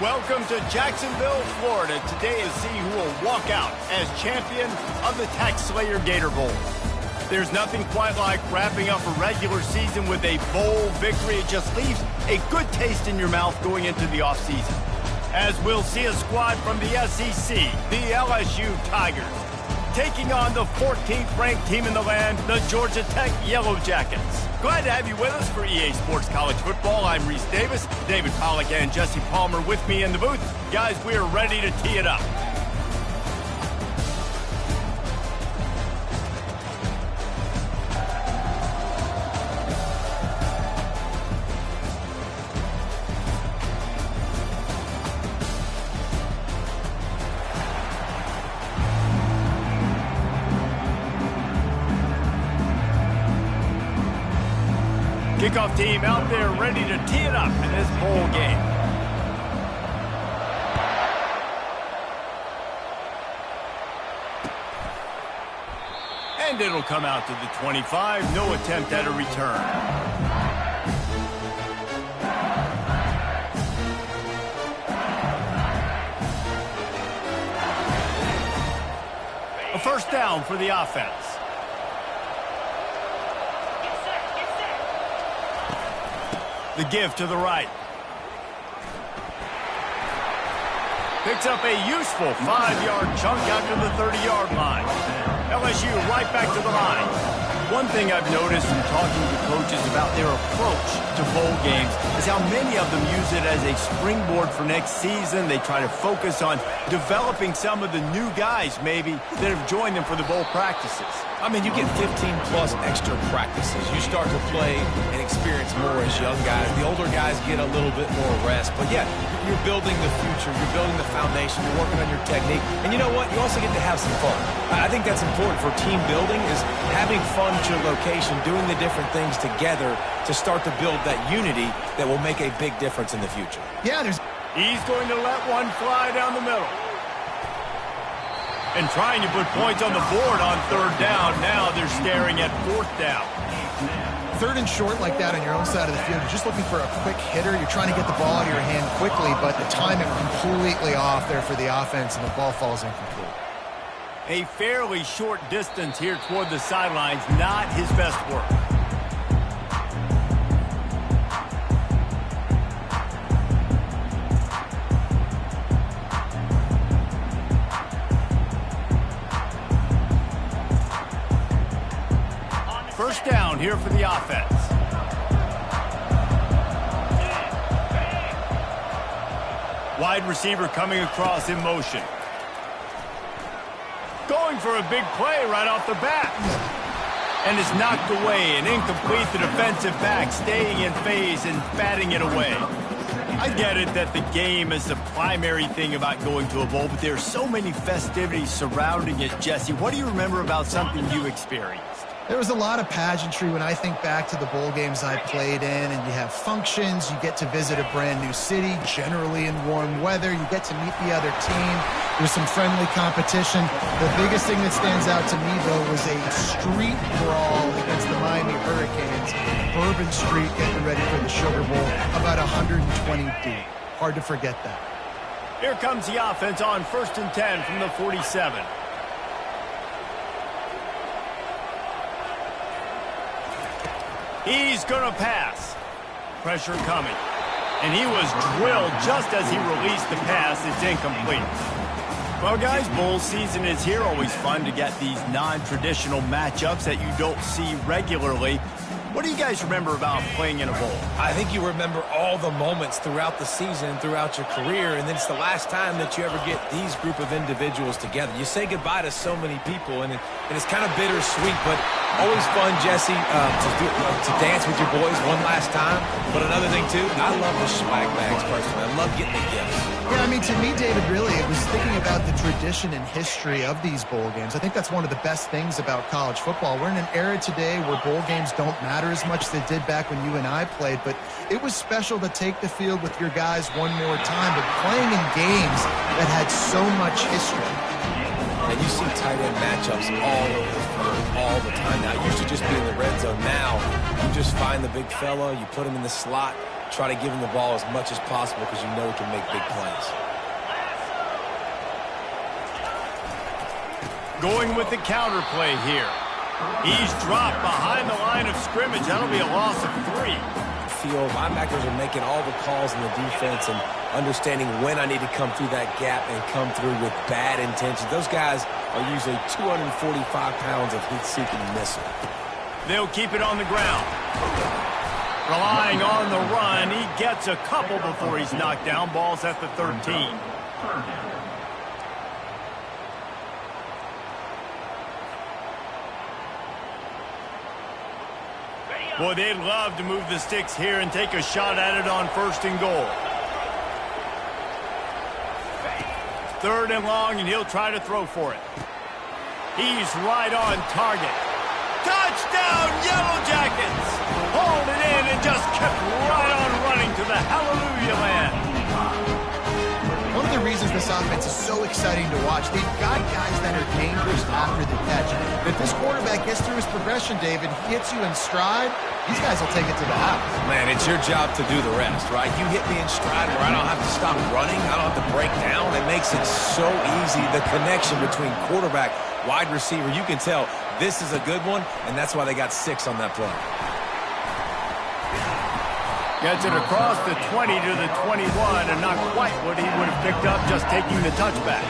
Welcome to Jacksonville, Florida. Today is see who will walk out as champion of the Tax Slayer Gator Bowl. There's nothing quite like wrapping up a regular season with a bowl victory. It just leaves a good taste in your mouth going into the offseason. As we'll see a squad from the SEC, the LSU Tigers, taking on the 14th ranked team in the land, the Georgia Tech Yellow Jackets. Glad to have you with us for EA Sports College Football. I'm Reese Davis, David Pollack and Jesse Palmer with me in the booth. Guys, we are ready to tee it up. Kickoff team out there ready to tee it up in this bowl game. And it'll come out to the 25. No attempt at a return. A first down for the offense. The give to the right. Picks up a useful 5-yard chunk after the 30-yard line. LSU right back to the line. One thing I've noticed in talking to coaches about their approach to bowl games is how many of them use it as a springboard for next season. They try to focus on developing some of the new guys, maybe, that have joined them for the bowl practices. I mean, you get 15-plus extra practices. You start to play and experience more as young guys. The older guys get a little bit more rest. But, yeah, you're building the future. You're building the foundation. You're working on your technique. And you know what? You also get to have some fun. I think that's important for team building is having fun at your location, doing the different things together to start to build that unity that will make a big difference in the future. Yeah, he's going to let one fly down the middle. And trying to put points on the board on third down. Now they're staring at fourth down. Third and short like that on your own side of the field. You're just looking for a quick hitter. You're trying to get the ball out of your hand quickly, but the timing completely off there for the offense, and the ball falls incomplete. A fairly short distance here toward the sidelines. Not his best work. First down here for the offense. Wide receiver coming across in motion. Going for a big play right off the bat. And it's knocked away and incomplete. The defensive back staying in phase and batting it away. I get it that the game is the primary thing about going to a bowl, but there are so many festivities surrounding it, Jesse. What do you remember about something you experienced? There was a lot of pageantry when I think back to the bowl games I played in, and you have functions, you get to visit a brand new city, generally in warm weather, you get to meet the other team, there's some friendly competition. The biggest thing that stands out to me, though, was a street brawl against the Miami Hurricanes, Bourbon Street getting ready for the Sugar Bowl, about 120 deep. Hard to forget that. Here comes the offense on 1st and 10 from the 47. He's going to pass. Pressure coming. And he was drilled just as he released the pass. It's incomplete. Well, guys, bowl season is here. Always fun to get these non-traditional matchups that you don't see regularly. What do you guys remember about playing in a bowl? I think you remember all the moments throughout the season, throughout your career, and then it's the last time that you ever get these group of individuals together. You say goodbye to so many people, and it's kind of bittersweet, but always fun, Jesse, to dance with your boys one last time. But another thing, too, I love the swag bags, personally. I love getting the gifts. Yeah, I mean, to me, David, really, it was thinking about the tradition and history of these bowl games. I think that's one of the best things about college football. We're in an era today where bowl games don't matter as much as they did back when you and I played, but it was special to take the field with your guys one more time, but playing in games that had so much history. And you see tight end matchups all over the field all the time now. It used to just be in the red zone. Now you just find the big fella, you put him in the slot, try to give him the ball as much as possible because you know he can make big plays. Going with the counter play here. He's dropped behind the line of scrimmage. That'll be a loss of 3. Field linebackers are making all the calls in the defense and understanding when I need to come through that gap and come through with bad intentions. Those guys are usually 245 pounds of heat-seeking missile. They'll keep it on the ground. Relying on the run, he gets a couple before he's knocked down. Ball's at the 13. Boy, they'd love to move the sticks here and take a shot at it on 1st and goal. 3rd and long, and he'll try to throw for it. He's right on target. Touchdown, Yellow Jackets! Hauled it in and just kept right on running to the hallelujah land. One of the reasons this offense is so exciting to watch, they've got guys that are dangerous after the catch. If this quarterback gets through his progression, David, he hits you in stride, these guys will take it to the house. Man, it's your job to do the rest, right? You hit me in stride where I don't have to stop running. I don't have to break down. It makes it so easy. The connection between quarterback, wide receiver, you can tell this is a good one, and that's why they got 6 on that play. Gets it across the 20 to the 21, and not quite what he would have picked up just taking the touchback.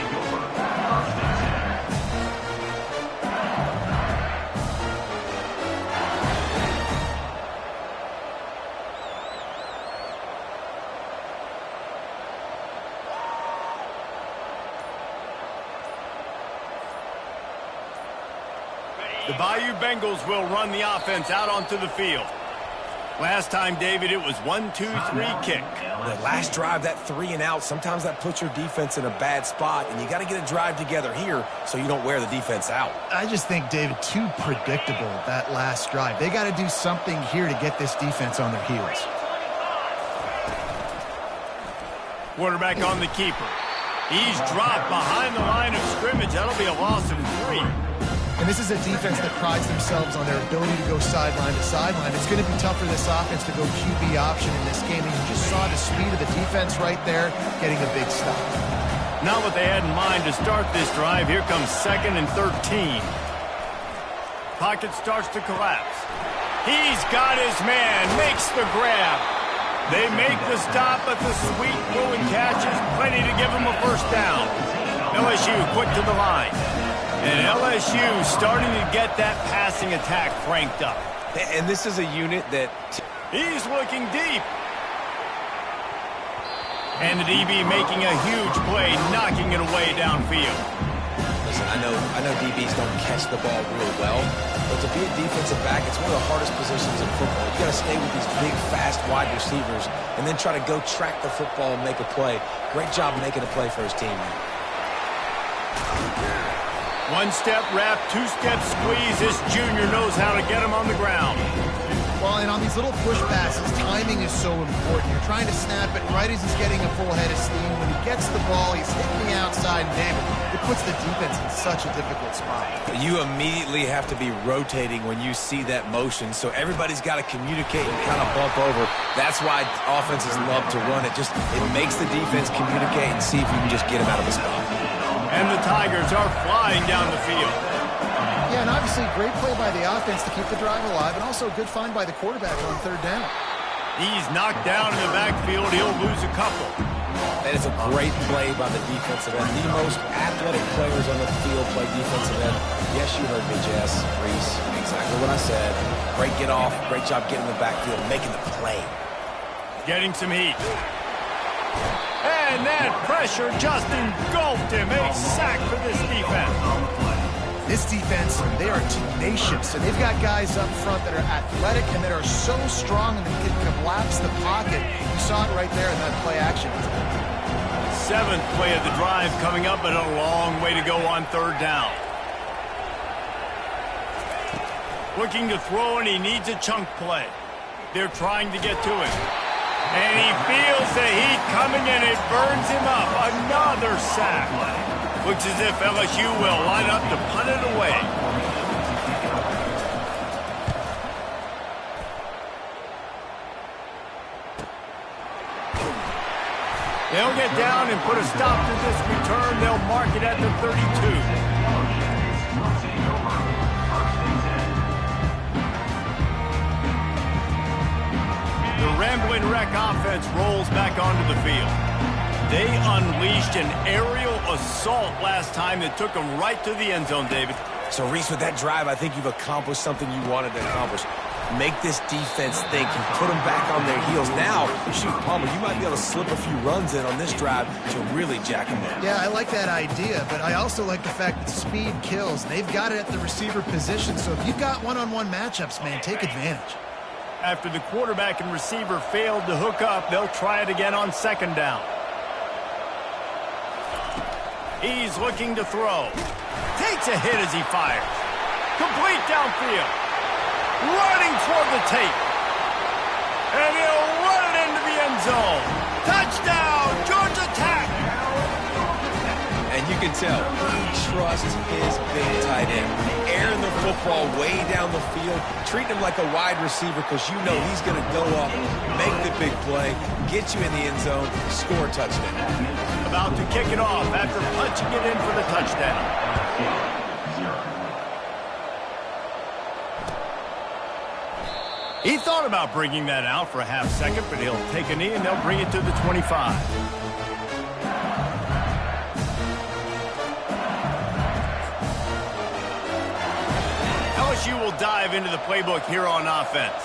The Bayou Bengals will run the offense out onto the field. Last time, David, it was 1-2-3 kick. The last drive, that 3 and out, sometimes that puts your defense in a bad spot, and you got to get a drive together here so you don't wear the defense out. I just think, David, too predictable, that last drive. They got to do something here to get this defense on their heels. Quarterback on the keeper. He's dropped behind the line of scrimmage. That'll be a loss of 3. And this is a defense that prides themselves on their ability to go sideline to sideline. It's going to be tough for this offense to go QB option in this game. And you just saw the speed of the defense right there, getting a big stop. Not what they had in mind to start this drive. Here comes 2nd and 13. Pocket starts to collapse. He's got his man, makes the grab. They make the stop, but the sweet throwing catch is plenty to give him a 1st down. LSU quick to the line. And LSU starting to get that passing attack cranked up. And this is a unit that... He's looking deep. And the DB making a huge play, knocking it away downfield. Listen, I know DBs don't catch the ball real well, but to be a defensive back, it's one of the hardest positions in football. You got to stay with these big, fast wide receivers and then try to go track the football and make a play. Great job making a play for his team. 1-step wrap, 2-step squeeze. This junior knows how to get him on the ground. Well, and on these little push passes, timing is so important. You're trying to snap it right as he's getting a full head of steam. When he gets the ball, he's hitting the outside, and David, it puts the defense in such a difficult spot. You immediately have to be rotating when you see that motion, so everybody's got to communicate and kind of bump over. That's why offenses love to run it. It makes the defense communicate and see if you can just get him out of the spot. And the Tigers are flying down the field. Yeah, and obviously great play by the offense to keep the drive alive, and also a good find by the quarterback on 3rd down. He's knocked down in the backfield. He'll lose a couple. That is a great play by the defensive end. The most athletic players on the field play defensive end. Yes, you heard me, Jess, Reese. Exactly what I said. Great get off. Great job getting in the backfield, making the play. Getting some heat. And that pressure just engulfed him. A sack for this defense. This defense, they are tenacious, and they've got guys up front that are athletic and that are so strong and they can collapse the pocket. You saw it right there in that play action. 7th play of the drive coming up, but a long way to go on 3rd down. Looking to throw, and he needs a chunk play. They're trying to get to him. And he feels the heat coming, and it burns him up. Another sack. Looks as if LSU will line up to punt it away. They'll get down and put a stop to this return. They'll mark it at the 32. The Rambling Wreck offense rolls back onto the field. They unleashed an aerial assault last time that took them right to the end zone, David. So, Reese, with that drive, I think you've accomplished something you wanted to accomplish. Make this defense think. You put them back on their heels. Now, shoot, Palmer, you might be able to slip a few runs in on this drive to really jack them up. Yeah, I like that idea, but I also like the fact that speed kills. They've got it at the receiver position, so if you've got one-on-one matchups, man, take advantage. After the quarterback and receiver failed to hook up, they'll try it again on second down. He's looking to throw. Takes a hit as he fires. Complete downfield. Running toward the tape. And he'll run it into the end zone. Touchdown, Georgia Tech. And you can tell he trusts his big tight end. Airing the football way down the field. Treating him like a wide receiver because you know he's going to go up, make the big play, get you in the end zone, score a touchdown. About to kick it off after punching it in for the touchdown. He thought about bringing that out for a half second, but he'll take a knee and they'll bring it to the 25. LSU will dive into the playbook here on offense.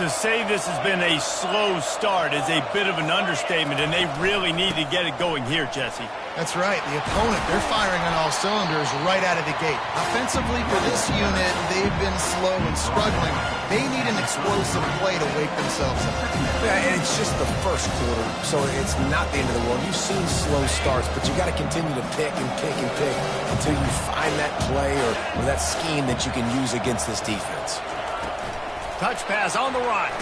To say this has been a slow start is a bit of an understatement, and they really need to get it going here, Jesse. That's right. The opponent, they're firing on all cylinders right out of the gate. Offensively, for this unit, they've been slow and struggling. They need an explosive play to wake themselves up. Yeah, and it's just the first quarter, so it's not the end of the world. You've seen slow starts, but you got to continue to pick and pick and pick until you find that play or that scheme that you can use against this defense. Touch pass on the right.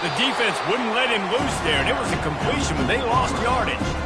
The defense wouldn't let him loose there, and it was a completion, but they lost yardage.